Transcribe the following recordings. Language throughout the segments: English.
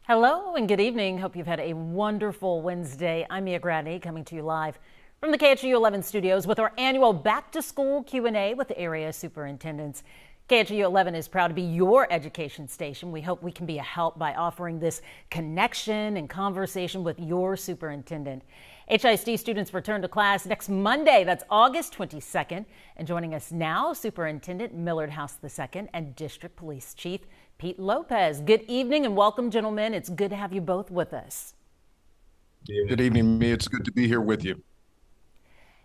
Hello and good evening. Hope you've had a wonderful Wednesday. I'm Mia Gradney coming to you live from the KHOU 11 studios with our annual Back to School Q&A with the area superintendents. KHOU 11 is proud to be your education station. We hope we can be a help by offering this connection and conversation with your superintendent. HISD students return to class next Monday. That's August 22nd. And joining us now, Superintendent Millard House II and District Police Chief Pete Lopez. Good evening and welcome, gentlemen. It's good to have you both with us. Good evening, Mia. It's good to be here with you.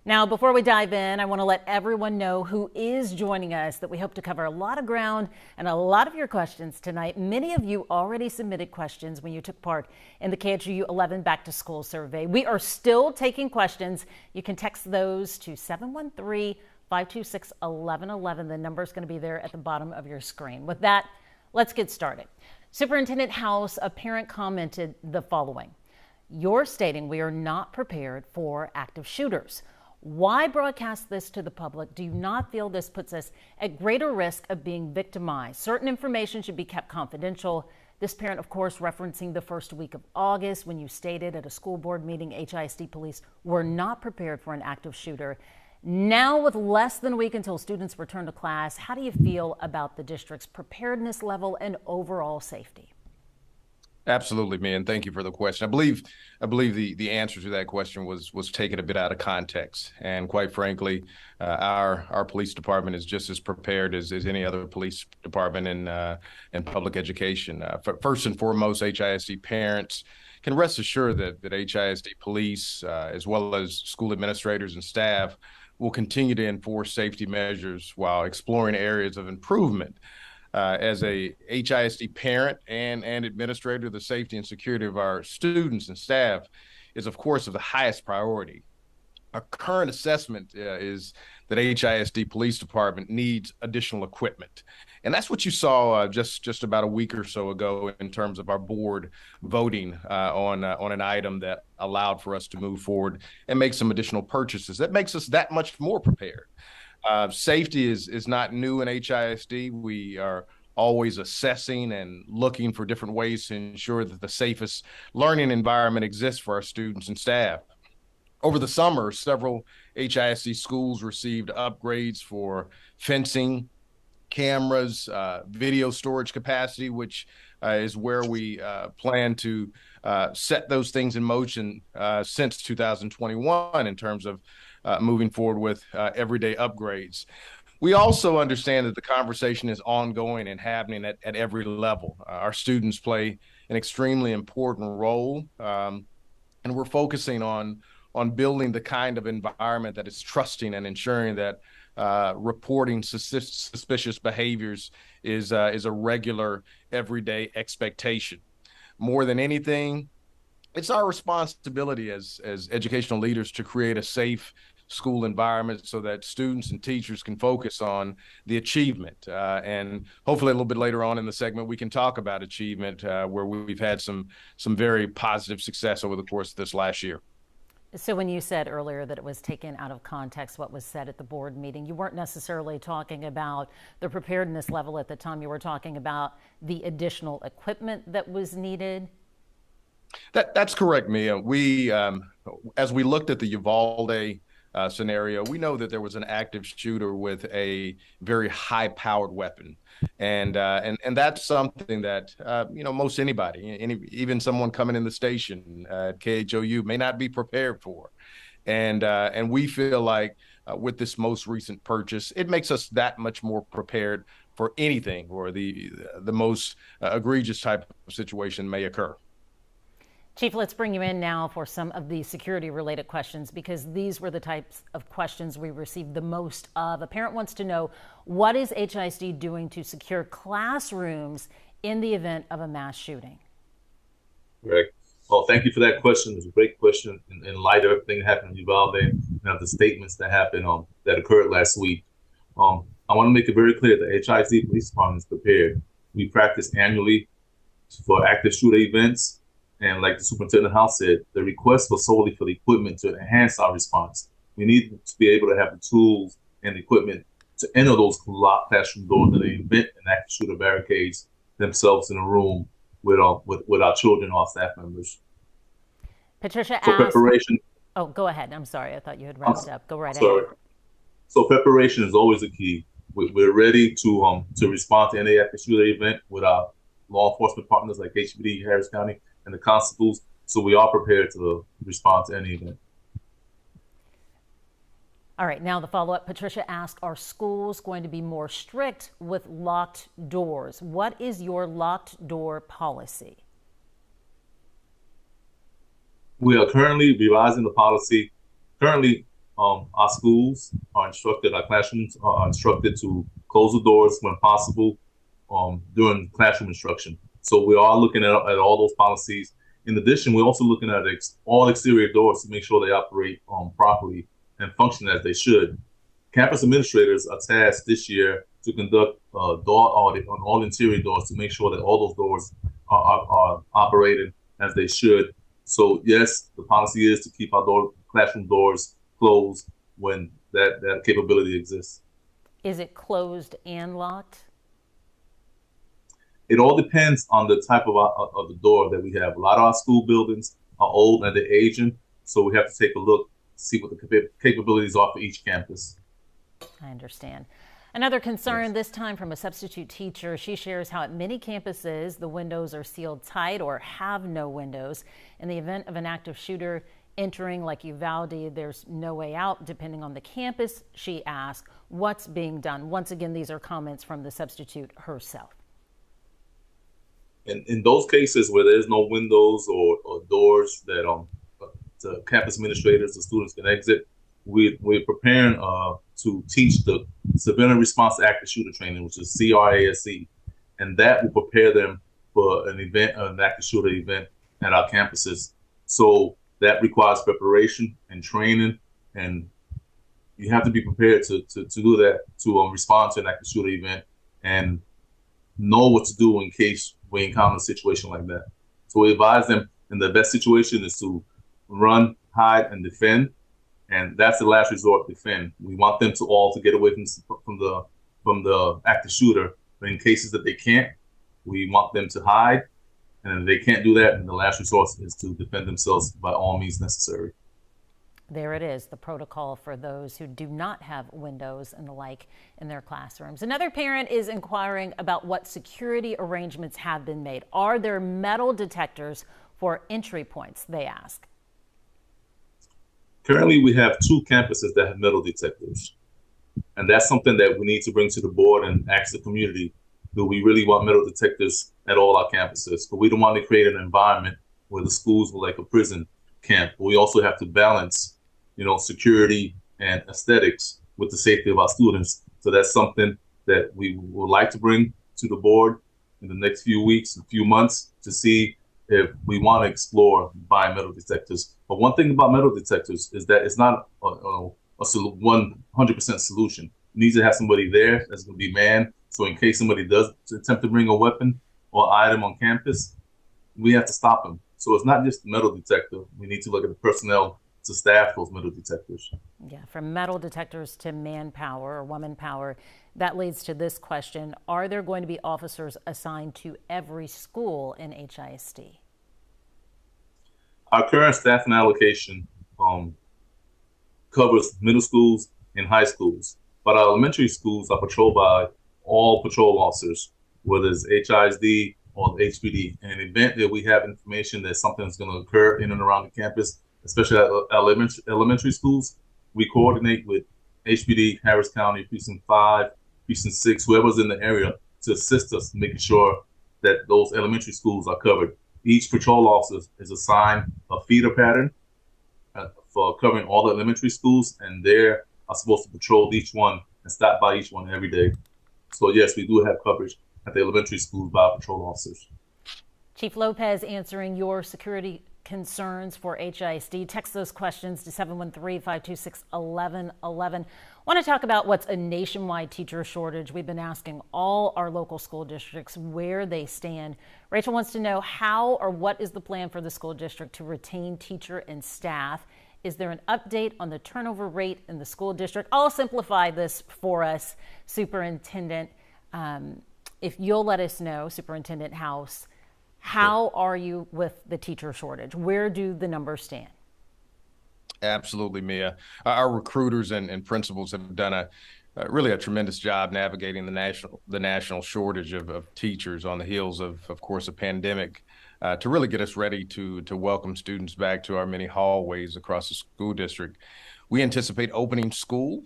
Now, before we dive in, I want to let everyone know who is joining us that we hope to cover a lot of ground and a lot of your questions tonight. Many of you already submitted questions when you took part in the KHOU 11 Back to School survey. We are still taking questions. You can text those to 713-526-1111. The number is going to be there at the bottom of your screen. With that, let's get started. Superintendent House, a parent commented the following. You're stating we are not prepared for active shooters. Why broadcast this to the public? Do you not feel this puts us at greater risk of being victimized? Certain information should be kept confidential. This parent, of course, referencing the first week of August when you stated at a school board meeting HISD police were not prepared for an active shooter. Now, with less than a week until students return to class, how do you feel about the district's preparedness level and overall safety? Absolutely, man. Thank you for the question. I believe the answer to that question was taken a bit out of context. And quite frankly, our police department is just as prepared as any other police department in public education. First and foremost, HISD parents can rest assured that HISD police, as well as school administrators and staff, will continue to enforce safety measures while exploring areas of improvement. As a HISD parent and administrator, the safety and security of our students and staff is, of course, of the highest priority. Our current assessment is that HISD Police Department needs additional equipment. And that's what you saw just about a week or so ago in terms of our board voting on an item that allowed for us to move forward and make some additional purchases. That makes us that much more prepared. Safety is not new in HISD. We are always assessing and looking for different ways to ensure that the safest learning environment exists for our students and staff. Over the summer, several HISD schools received upgrades for fencing, cameras, video storage capacity, which is where we plan to set those things in motion since 2021 in terms of moving forward with everyday upgrades. We also understand that the conversation is ongoing and happening at every level. Our students play an extremely important role, and we're focusing on building the kind of environment that is trusting and ensuring that reporting suspicious behaviors is a regular, everyday expectation. More than anything, it's our responsibility as educational leaders to create a safe school environment so that students and teachers can focus on the achievement. And hopefully a little bit later on in the segment, we can talk about achievement where we've had some very positive success over the course of this last year. So when you said earlier that it was taken out of context, what was said at the board meeting, you weren't necessarily talking about the preparedness level at the time. You were talking about the additional equipment that was needed. That's correct, Mia. We, as we looked at the Uvalde scenario, we know that there was an active shooter with a very high-powered weapon, and that's something that most anybody, even someone coming in the station at KHOU, may not be prepared for, and we feel like with this most recent purchase, it makes us that much more prepared for anything or the most egregious type of situation may occur. Chief, let's bring you in now for some of the security-related questions because these were the types of questions we received the most of. A parent wants to know, what is HISD doing to secure classrooms in the event of a mass shooting? Right. Well, thank you for that question. It's a great question in light of everything that happened in Uvalde and the statements that happened that occurred last week. I want to make it very clear that HISD Police Department is prepared. We practice annually for active shooter events. And like the superintendent House said, the request was solely for the equipment to enhance our response. We need to be able to have the tools and the equipment to enter those locked classroom doors in the event an active shooter barricades themselves in a room with our children, our staff members. Patricia So asked, preparation. oh, go ahead. I'm sorry. I thought you had I'm wrapped up. Go right sorry. ahead. So preparation is always the key. We're ready to respond to any active shooter event with our law enforcement partners like HPD, Harris County, and the constables. So we are prepared to respond to any event. All right, now the follow-up. Patricia asked, are schools going to be more strict with locked doors? What is your locked door policy? We are currently revising the policy. Currently, our schools are instructed, our classrooms are instructed to close the doors when possible during classroom instruction. So we are looking at all those policies. In addition, we're also looking at all exterior doors to make sure they operate properly and function as they should. Campus administrators are tasked this year to conduct a door audit on all interior doors to make sure that all those doors are operating as they should. So yes, the policy is to keep our classroom doors closed when that capability exists. Is it closed and locked? It all depends on the type of the door that we have. A lot of our school buildings are old and they're aging, so we have to take a look, see what the capabilities are for each campus. I understand. Another concern, this time from a substitute teacher. She shares how at many campuses the windows are sealed tight or have no windows. In the event of an active shooter entering like Uvalde, there's no way out depending on the campus. She asked, what's being done? Once again, these are comments from the substitute herself. In those cases where there's no windows or doors that the campus administrators, the students can exit, we're preparing to teach the civilian response to active shooter training, which is CRASC, and that will prepare them for an active shooter event at our campuses. So that requires preparation and training, and you have to be prepared to do that, to respond to an active shooter event and know what to do in case we encounter a situation like that. So we advise them, in the best situation is to run, hide, and defend. And that's the last resort, defend. We want them to get away from the active shooter. But in cases that they can't, we want them to hide. And if they can't do that, then the last resort is to defend themselves by all means necessary. There it is, the protocol for those who do not have windows and the like in their classrooms. Another parent is inquiring about what security arrangements have been made. Are there metal detectors for entry points, they ask. Currently, we have 2 campuses that have metal detectors. And that's something that we need to bring to the board and ask the community, do we really want metal detectors at all our campuses? But we don't want to create an environment where the schools were like a prison camp. But we also have to balance security and aesthetics with the safety of our students. So that's something that we would like to bring to the board in the next few weeks, a few months, to see if we want to explore buying metal detectors. But one thing about metal detectors is that it's not a 100% solution. You need to have somebody there that's going to be manned. So in case somebody does attempt to bring a weapon or item on campus, we have to stop them. So it's not just the metal detector. We need to look at the personnel to staff those metal detectors. Yeah, from metal detectors to manpower or woman power, that leads to this question. Are there going to be officers assigned to every school in HISD? Our current staffing allocation covers middle schools and high schools, but our elementary schools are patrolled by all patrol officers, whether it's HISD or the HPD. In an event that we have information that something's going to occur in and around the campus, especially at elementary schools, we coordinate with HPD, Harris County, Precinct 5, Precinct 6, whoever's in the area to assist us in making sure that those elementary schools are covered. Each patrol officer is assigned a feeder pattern for covering all the elementary schools, and they are supposed to patrol each one and stop by each one every day. So yes, we do have coverage at the elementary schools by patrol officers. Chief Lopez answering your security concerns for HISD. Text those questions to 713-526-1111. Want to talk about what's a nationwide teacher shortage. We've been asking all our local school districts where they stand. Rachel wants to know how or what is the plan for the school district to retain teacher and staff. Is there an update on the turnover rate in the school district? I'll simplify this for us, Superintendent. If you'll let us know, Superintendent House, How are you with the teacher shortage? Where do the numbers stand? Absolutely, Mia. Our recruiters and principals have done really a tremendous job navigating the national shortage of teachers on the heels of course, a pandemic to really get us ready to welcome students back to our many hallways across the school district. We anticipate opening school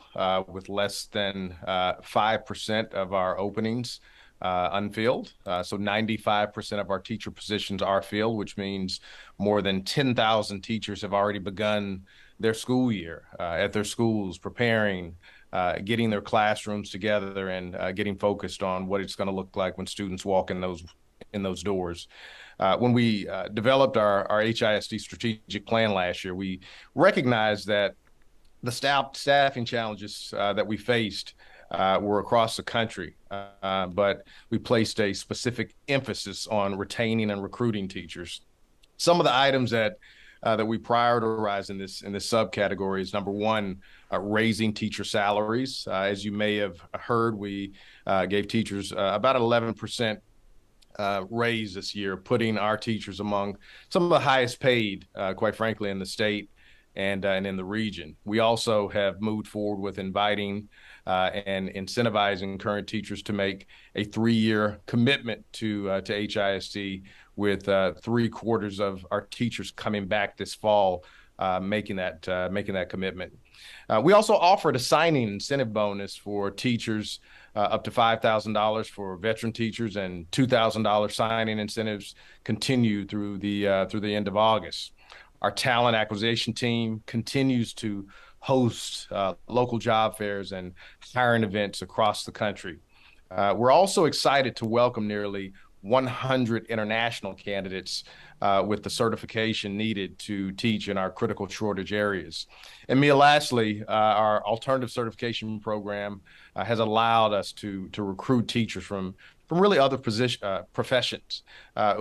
with less than 5% of our openings unfilled. So 95% of our teacher positions are filled, which means more than 10,000 teachers have already begun their school year at their schools, preparing, getting their classrooms together, and getting focused on what it's going to look like when students walk in those doors. When we developed our HISD strategic plan last year, we recognized that the staffing challenges that we faced were across the country, but we placed a specific emphasis on retaining and recruiting teachers. Some of the items that we prioritize in this subcategory is number one, raising teacher salaries. As you may have heard, we gave teachers about 11% raise this year, putting our teachers among some of the highest paid, quite frankly, in the state and in the region. We also have moved forward with inviting and incentivizing current teachers to make a 3-year commitment to HISD, with 3/4 of our teachers coming back this fall, making that commitment. We also offered a signing incentive bonus for teachers up to $5,000 for veteran teachers, and $2,000 signing incentives continue through the end of August. Our talent acquisition team continues to host local job fairs and hiring events across the country. We're also excited to welcome nearly 100 international candidates with the certification needed to teach in our critical shortage areas. And Mia, lastly, our alternative certification program has allowed us to recruit teachers from really other professions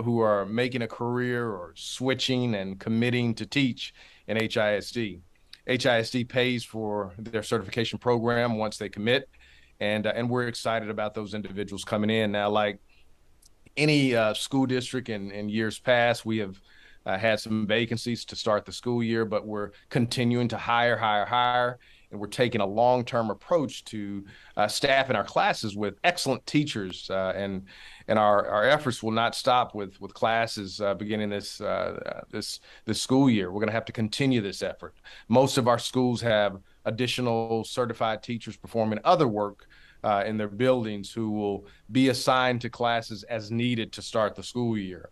who are making a career or switching and committing to teach in HISD. HISD pays for their certification program once they commit, and we're excited about those individuals coming in. Now, like any school district in years past, we have had some vacancies to start the school year, but we're continuing to hire, and we're taking a long-term approach to staffing our classes with excellent teachers, and our efforts will not stop with classes beginning this school year. We're going to have to continue this effort. Most of our schools have additional certified teachers performing other work in their buildings who will be assigned to classes as needed to start the school year.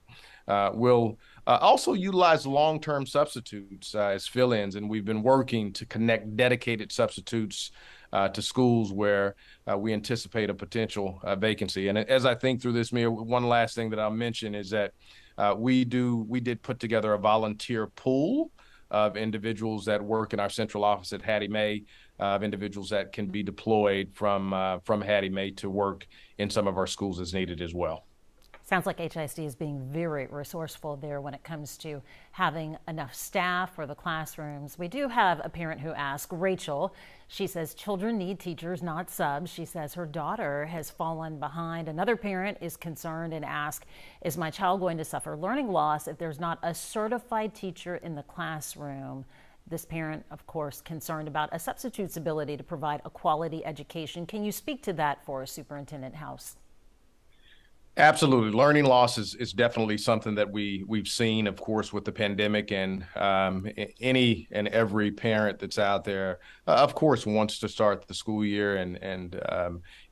We'll also utilize long-term substitutes as fill-ins, and we've been working to connect dedicated substitutes to schools where we anticipate a potential vacancy. And as I think through this, Mia, one last thing that I'll mention is that we did put together a volunteer pool of individuals that work in our central office at Hattie Mae, of individuals that can be deployed from Hattie Mae to work in some of our schools as needed as well. Sounds like HISD is being very resourceful there when it comes to having enough staff for the classrooms. We do have a parent who asked, Rachel. She says children need teachers, not subs. She says her daughter has fallen behind. Another parent is concerned and asked, is my child going to suffer learning loss if there's not a certified teacher in the classroom? This parent, of course, concerned about a substitute's ability to provide a quality education. Can you speak to that for Superintendent House? Absolutely. Learning loss is definitely something that we've seen, of course, with the pandemic, and any and every parent that's out there, of course, wants to start the school year and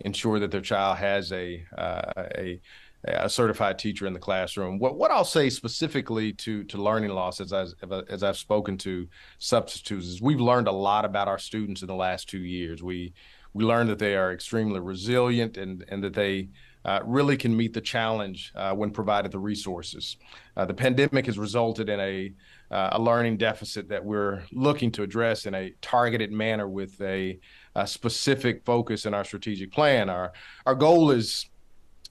ensure that their child has a certified teacher in the classroom. What I'll say specifically to learning loss, as I've spoken to substitutes, is we've learned a lot about our students in the last 2 years. We learned that they are extremely resilient and that they really can meet the challenge when provided the resources. The pandemic has resulted in a learning deficit that we're looking to address in a targeted manner with a specific focus in our strategic plan. Our goal is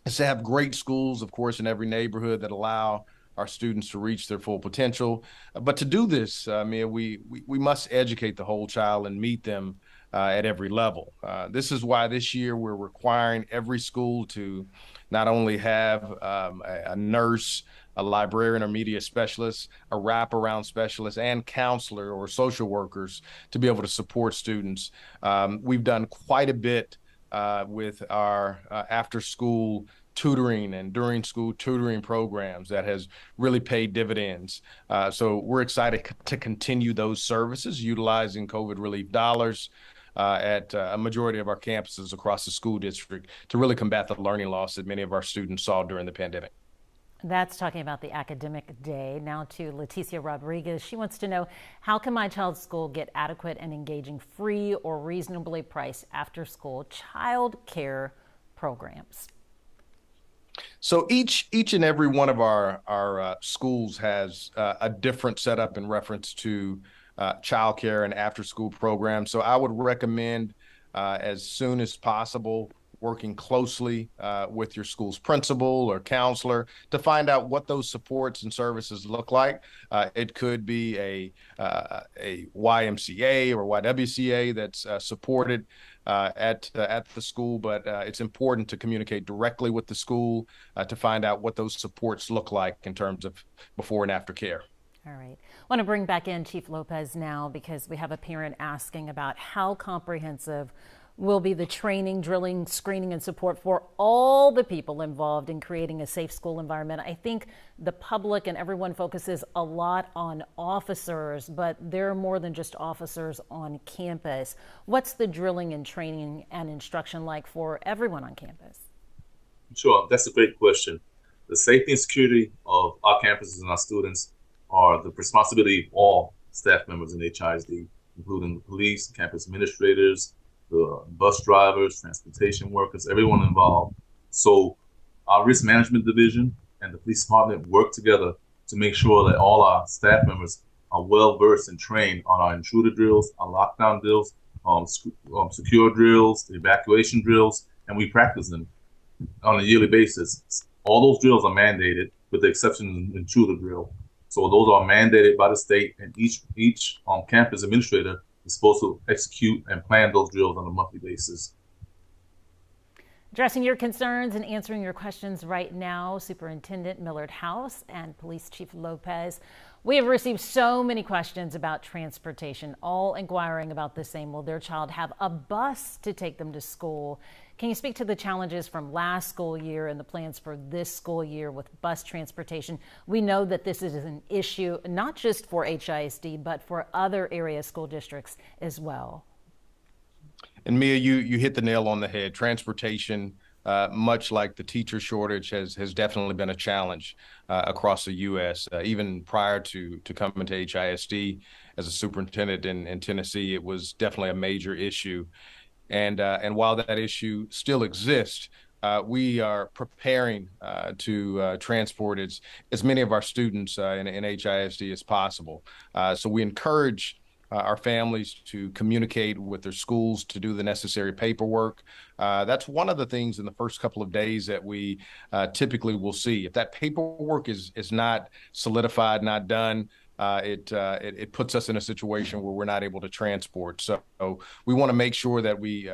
to have great schools, of course, in every neighborhood that allow our students to reach their full potential. But to do this, Mia, we must educate the whole child and meet them at every level. This is why this year we're requiring every school to not only have a nurse, a librarian or media specialist, a wraparound specialist, and counselor or social workers to be able to support students. We've done quite a bit with our after-school tutoring and during school tutoring programs that has really paid dividends. So we're excited to continue those services utilizing COVID relief dollars at a majority of our campuses across the school district to really combat the learning loss that many of our students saw during the pandemic. That's talking about the academic day. Now to Leticia Rodriguez. She wants to know, how can my child's school get adequate and engaging free or reasonably priced after-school child care programs? So each and every one of our schools has a different setup in reference to childcare and after-school programs. So I would recommend as soon as possible working closely with your school's principal or counselor to find out what those supports and services look like. It could be a YMCA or YWCA that's supported at the school, but it's important to communicate directly with the school to find out what those supports look like in terms of before and after care. All right. I want to bring back in Chief Lopez now because we have a parent asking about how comprehensive will be the training, drilling, screening, and support for all the people involved in creating a safe school environment. I think the public and everyone focuses a lot on officers, but there are more than just officers on campus. What's the drilling and training and instruction like for everyone on campus? Sure, that's a great question. The safety and security of our campuses and our students are the responsibility of all staff members in HISD, including the police, campus administrators, the bus drivers, transportation workers, everyone involved. So our risk management division and the police department work together to make sure that all our staff members are well versed and trained on our intruder drills, our lockdown drills, secure drills, evacuation drills, and we practice them on a yearly basis. All those drills are mandated with the exception of the intruder drill. So those are mandated by the state, and each campus administrator is supposed to execute and plan those drills on a monthly basis. Addressing your concerns and answering your questions right now, Superintendent Millard and Police Chief Lopez. We have received so many questions about transportation, all inquiring about the same. Will their child have a bus to take them to school? Can you speak to the challenges from last school year and the plans for this school year with bus transportation? We know that this is an issue not just for HISD, but for other area school districts as well. And Mia, you hit the nail on the head. Transportation, much like the teacher shortage, has definitely been a challenge across the U.S. Even prior to coming to HISD as a superintendent in Tennessee, it was definitely a major issue. And while that issue still exists, we are preparing to transport as many of our students in HISD as possible. So we encourage our families to communicate with their schools to do the necessary paperwork. That's one of the things in the first couple of days that we typically will see. If that paperwork is not solidified, not done, it puts us in a situation where we're not able to transport. So we want to make sure that we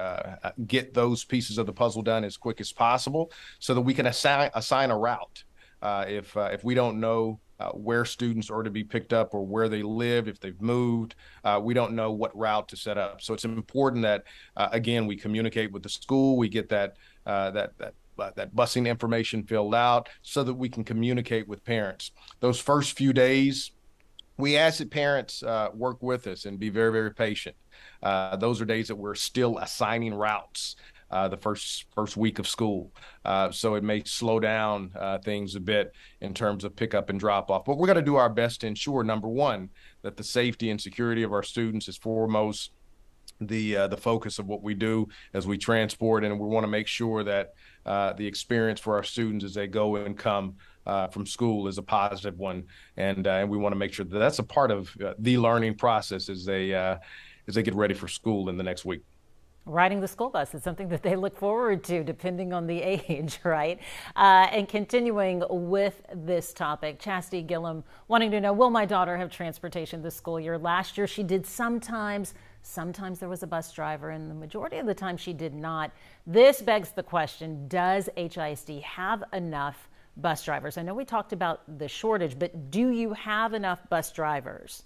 get those pieces of the puzzle done as quick as possible so that we can assign a route. If we don't know where students are to be picked up or where they live, if they've moved, we don't know what route to set up. So it's important that, again, we communicate with the school, we get that busing information filled out so that we can communicate with parents. Those first few days, we ask that parents work with us and be very, very patient. Those are days that we're still assigning routes the first week of school. So it may slow down things a bit in terms of pickup and drop off. But we're going to do our best to ensure, number one, that the safety and security of our students is foremost the focus of what we do as we transport. And we want to make sure that the experience for our students as they go and come from school is a positive one, and we want to make sure that that's a part of the learning process as they get ready for school in the next week. Riding the school bus is something that they look forward to, depending on the age, right? And continuing with this topic, Chastity Gillum wanting to know, will my daughter have transportation this school year? Last year she did sometimes. Sometimes there was a bus driver, and the majority of the time she did not. This begs the question, does HISD have enough bus drivers? I know we talked about the shortage, but do you have enough bus drivers?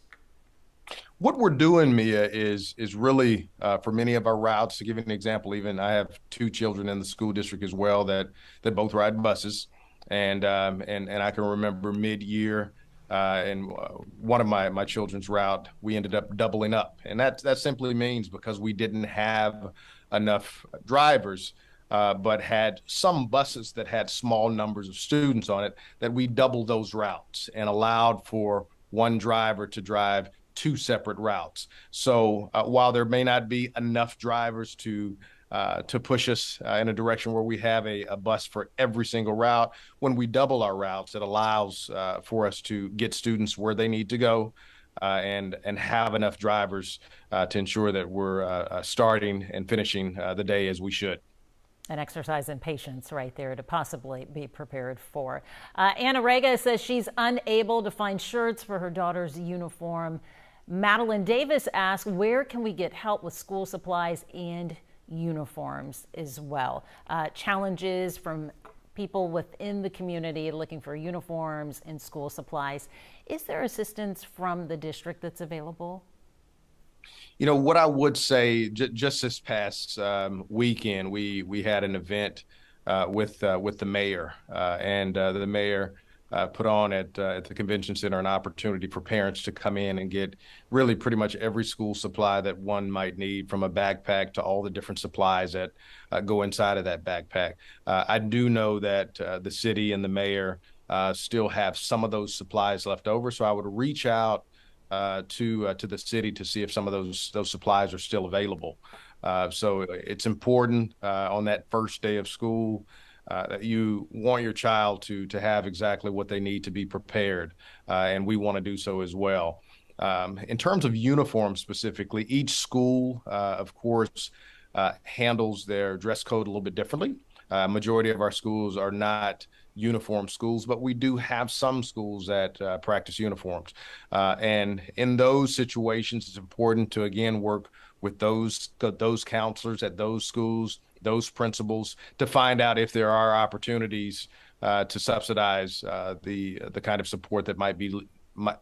What we're doing, Mia, is really for many of our routes. To give you an example, even I have two children in the school district as well that both ride buses, and I can remember mid-year in one of my children's route, we ended up doubling up, and that simply means because we didn't have enough drivers. But had some buses that had small numbers of students on it, that we doubled those routes and allowed for one driver to drive two separate routes. So while there may not be enough drivers to push us in a direction where we have a bus for every single route, when we double our routes, it allows for us to get students where they need to go and have enough drivers to ensure that we're starting and finishing the day as we should. An exercise in patience right there to possibly be prepared for. Anna Rega says she's unable to find shirts for her daughter's uniform. Madeline Davis asks, where can we get help with school supplies and uniforms as well? Challenges from people within the community looking for uniforms and school supplies. Is there assistance from the district that's available? You know, what I would say, just this past weekend, we had an event with the mayor, and the mayor put on at the convention center an opportunity for parents to come in and get really pretty much every school supply that one might need, from a backpack to all the different supplies that go inside of that backpack. I do know that the city and the mayor still have some of those supplies left over, so I would reach out to the city to see if some of those supplies are still available. So it's important on that first day of school that you want your child to have exactly what they need to be prepared, and we want to do so as well. In terms of uniforms specifically, each school, of course, handles their dress code a little bit differently. Majority of our schools are not uniform schools, but we do have some schools that practice uniforms. And in those situations, it's important to, again, work with those counselors at those schools, those principals, to find out if there are opportunities to subsidize the kind of support that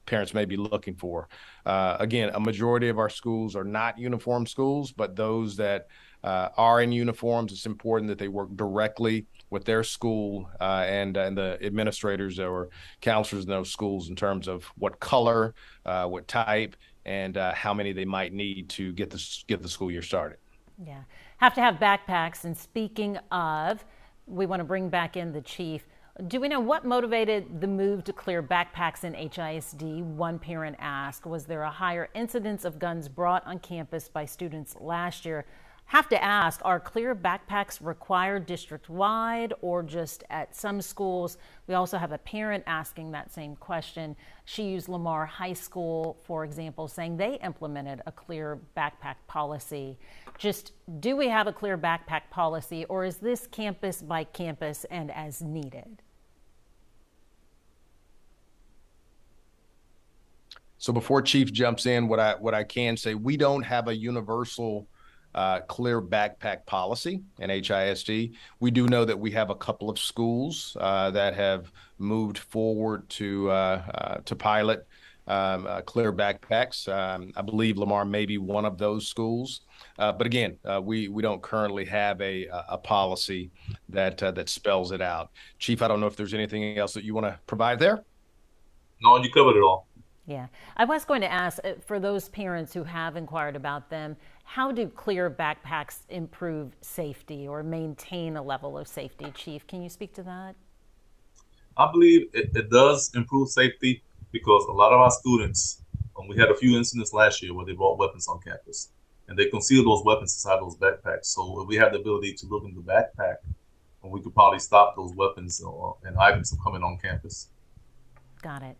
parents may be looking for. Again, a majority of our schools are not uniform schools, but those that are in uniforms, it's important that they work directly with their school and the administrators or counselors in those schools in terms of what color, what type, and how many they might need to get the school year started. Yeah, have to have backpacks. And speaking of, we want to bring back in the chief. Do we know what motivated the move to clear backpacks in HISD? One parent asked, was there a higher incidence of guns brought on campus by students last year? Have to ask, are clear backpacks required district-wide or just at some schools? We also have a parent asking that same question. She used Lamar High School, for example, saying they implemented a clear backpack policy. Just, do we have a clear backpack policy, or is this campus by campus and as needed? So before Chief jumps in, what I can say, we don't have a universal clear backpack policy in HISD. We do know that we have a couple of schools that have moved forward to pilot clear backpacks. I believe Lamar may be one of those schools. But again, we don't currently have a policy that spells it out. Chief, I don't know if there's anything else that you want to provide there. No, you covered it all. Yeah, I was going to ask, for those parents who have inquired about them, how do clear backpacks improve safety or maintain a level of safety? Chief, can you speak to that? I believe it does improve safety because a lot of our students, we had a few incidents last year where they brought weapons on campus and they concealed those weapons inside those backpacks. So if we have the ability to look in the backpack, we could probably stop those weapons and items from coming on campus. Got it.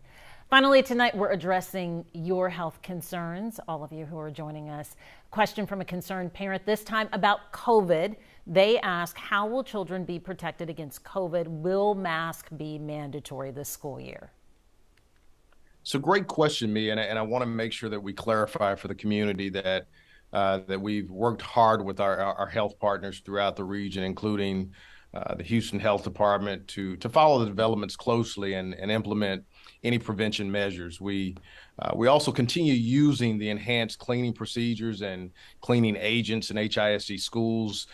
Finally, tonight we're addressing your health concerns, all of you who are joining us. Question from a concerned parent, this time about COVID. They ask, how will children be protected against COVID? Will masks be mandatory this school year? So great question, Mia, and I want to make sure that we clarify for the community that that we've worked hard with our health partners throughout the region, including the Houston Health Department, to follow the developments closely and implement any prevention measures. We also continue using the enhanced cleaning procedures and cleaning agents in HISD schools.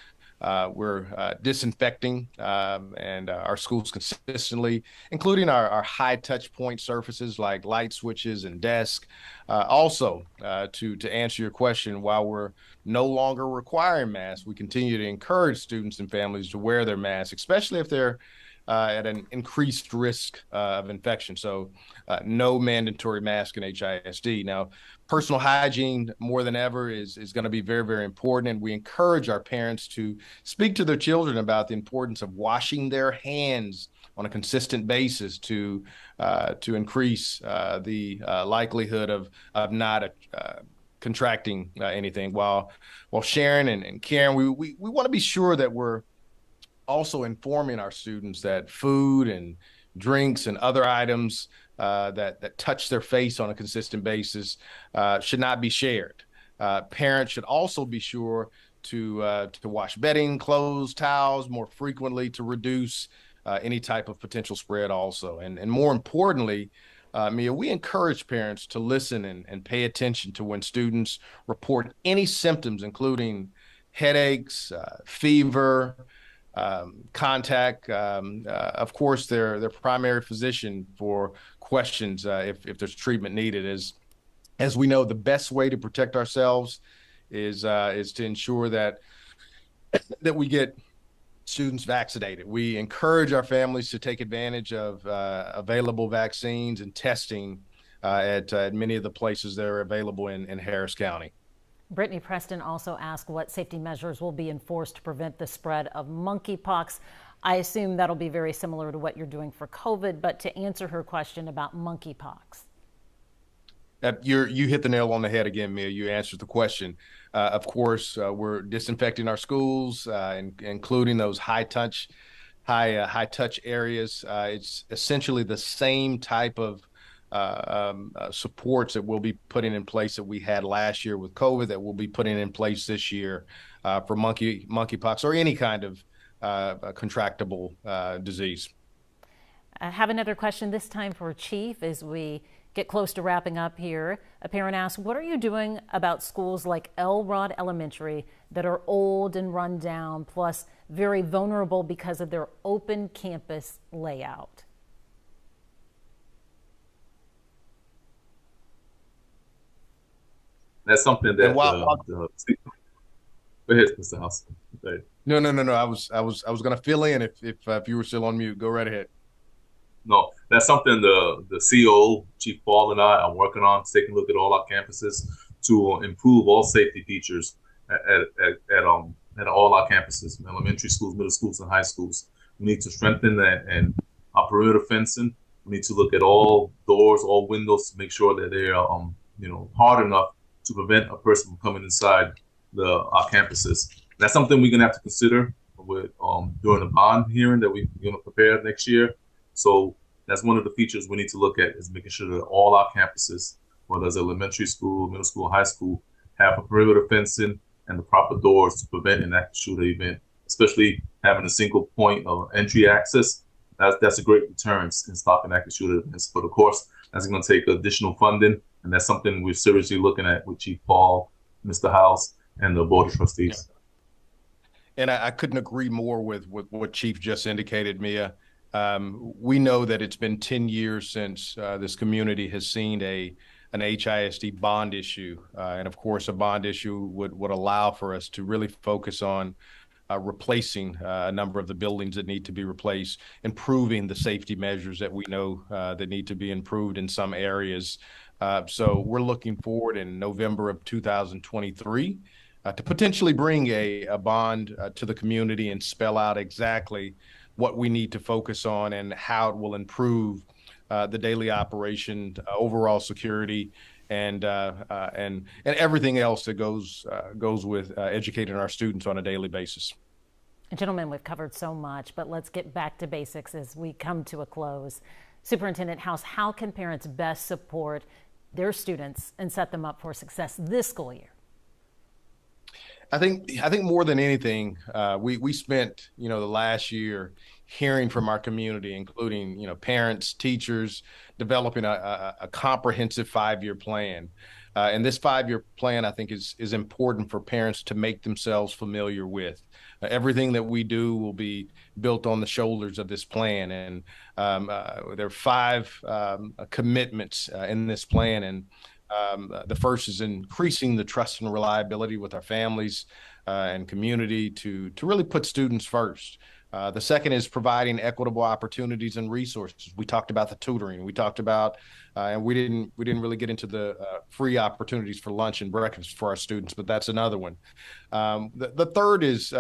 We're disinfecting and our schools consistently, including our high touch point surfaces like light switches and desks. Also, to answer your question, while we're no longer requiring masks, we continue to encourage students and families to wear their masks, especially if they're at an increased risk of infection. So no mandatory mask in HISD. Now, personal hygiene more than ever is going to be very, very important. And we encourage our parents to speak to their children about the importance of washing their hands on a consistent basis to increase the likelihood of not contracting anything. While Sharon and Karen, we want to be sure that we're also informing our students that food and drinks and other items that touch their face on a consistent basis should not be shared. Parents should also be sure to wash bedding, clothes, towels more frequently to reduce any type of potential spread also. And more importantly, Mia, we encourage parents to listen and pay attention to when students report any symptoms, including headaches, fever, contact, of course, their primary physician for questions if there's treatment needed. As we know, the best way to protect ourselves is to ensure that we get students vaccinated. We encourage our families to take advantage of available vaccines and testing at many of the places that are available in Harris County. Brittany Preston also asked what safety measures will be enforced to prevent the spread of monkeypox. I assume that'll be very similar to what you're doing for COVID, but to answer her question about monkeypox. You hit the nail on the head again, Mia. You answered the question. Of course, we're disinfecting our schools, including those high touch areas. It's essentially the same type of supports that we'll be putting in place that we had last year with COVID that we'll be putting in place this year for monkeypox or any kind of contractable disease. I have another question, this time for Chief, as we get close to wrapping up here. A parent asks, what are you doing about schools like Elrod Elementary that are old and run down, plus very vulnerable because of their open campus layout? That's something that. Go ahead, Mr. House. No. I was going to fill in if you were still on mute. Go right ahead. No, that's something the COO, Chief Paul, and I are working on, taking a look at all our campuses to improve all safety features at all our campuses, elementary schools, middle schools, and high schools. We need to strengthen that and our perimeter fencing. We need to look at all doors, all windows to make sure that they are hard enough to prevent a person from coming inside our campuses. That's something we're gonna have to consider with during the bond hearing that we're gonna prepare next year. So that's one of the features we need to look at, is making sure that all our campuses, whether it's elementary school, middle school, high school, have a perimeter fencing and the proper doors to prevent an active shooter event, especially having a single point of entry access. That's a great deterrent in stopping active shooter events. But of course, that's going to take additional funding, and that's something we're seriously looking at with Chief Paul, Mr. House, and the Board of Trustees. Yeah. And I couldn't agree more with what Chief just indicated, Mia. We know that it's been 10 years since this community has seen an HISD bond issue. And of course, a bond issue would allow for us to really focus on replacing a number of the buildings that need to be replaced, improving the safety measures that we know that need to be improved in some areas. So we're looking forward in November of 2023 to potentially bring a bond to the community and spell out exactly what we need to focus on and how it will improve the daily operation, overall security, and everything else that goes with educating our students on a daily basis. Gentlemen, we've covered so much, but let's get back to basics as we come to a close. Superintendent House, how can parents best support their students and set them up for success this school year? I think more than anything, we spent, the last year hearing from our community, including, parents, teachers, developing a comprehensive 5-year plan. And this 5-year plan, I think, is important for parents to make themselves familiar with. Everything that we do will be built on the shoulders of this plan. And there are 5 commitments in this plan. And the first is increasing the trust and reliability with our families and community to really put students first. The second is providing equitable opportunities and resources. We talked about the tutoring. We talked about, and we didn't really get into the free opportunities for lunch and breakfast for our students, but that's another one. The third is,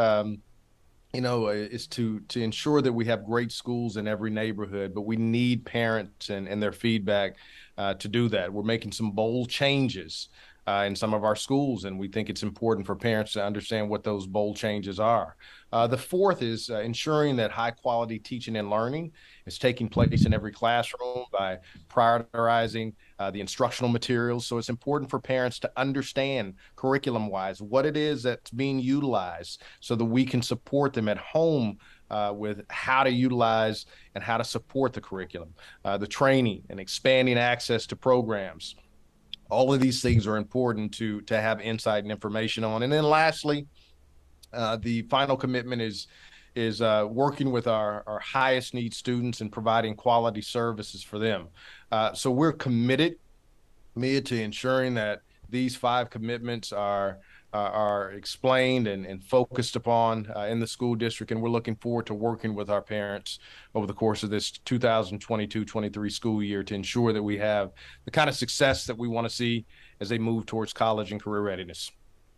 is to ensure that we have great schools in every neighborhood, but we need parents and their feedback to do that. We're making some bold changes in some of our schools, and we think it's important for parents to understand what those bold changes are. The fourth is ensuring that high quality teaching and learning is taking place in every classroom by prioritizing the instructional materials. So it's important for parents to understand curriculum wise what it is that's being utilized so that we can support them at home with how to utilize and how to support the curriculum, the training and expanding access to programs. All of these things are important to have insight and information on. And then lastly, the final commitment is working with our highest need students and providing quality services for them. So we're committed, Mia, to ensuring that these 5 commitments are explained and focused upon in the school district. And we're looking forward to working with our parents over the course of this 2022-23 school year to ensure that we have the kind of success that we want to see as they move towards college and career readiness.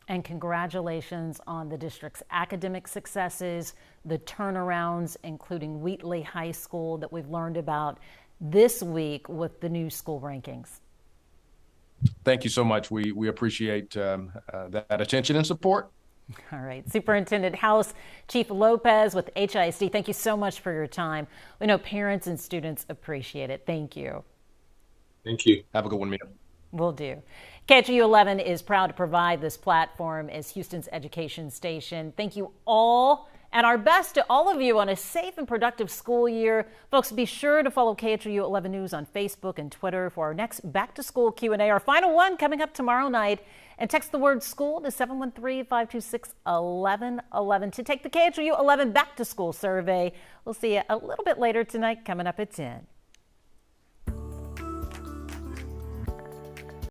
And congratulations on the district's academic successes, the turnarounds, including Wheatley High School that we've learned about this week with the new school rankings. Thank you so much. We appreciate that attention and support. All right. Superintendent House Chief Lopez with HISD, thank you so much for your time. We know parents and students appreciate it. Thank you. Thank you. Have a good one, Mia. Will do. KHOU 11 is proud to provide this platform as Houston's education station. Thank you all, and our best to all of you on a safe and productive school year. Folks, be sure to follow KHOU 11 News on Facebook and Twitter for our next back-to-school Q&A, our final one coming up tomorrow night. And text the word school to 713-526-1111 to take the KHOU 11 back-to-school survey. We'll see you a little bit later tonight, coming up at 10.